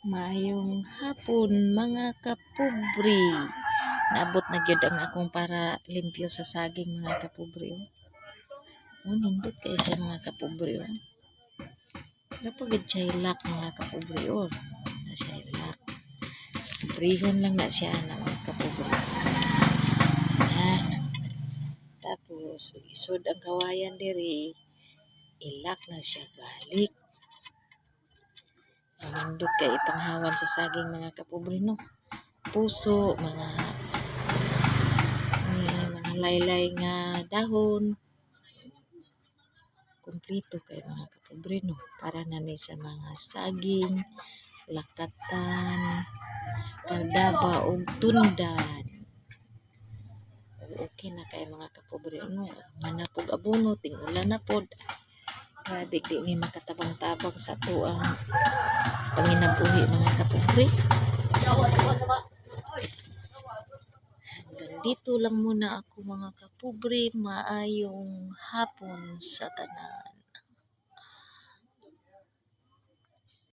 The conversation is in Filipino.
Maayong hapon mga kapubri. Naabot na gyud ang akong para limpyo sa saging mga kapubri. Nindot kayo sa mga kapubri. Napagid siya ilak mga kapubri. Na siya ilak. Prihon lang na siya na mga kapubri. Tapos isod ang kawayan diri. Ilak na siya balik. Nindot kay ipanghawan sa saging mga kapubri no. Puso, mga laylay nga dahon. Kumplito kay mga kapubri no. Para na ni sa mga saging, lakatan, kardaba o tundan. Okay na kay mga kapubri ano. Manapog abono, ting-ulan na pod. Grabe di ni makatabang-tabang sa tuang panginabuhi mga kapubri. Hanggang dito lang muna ako mga kapubri. Maayong hapon sa tanan.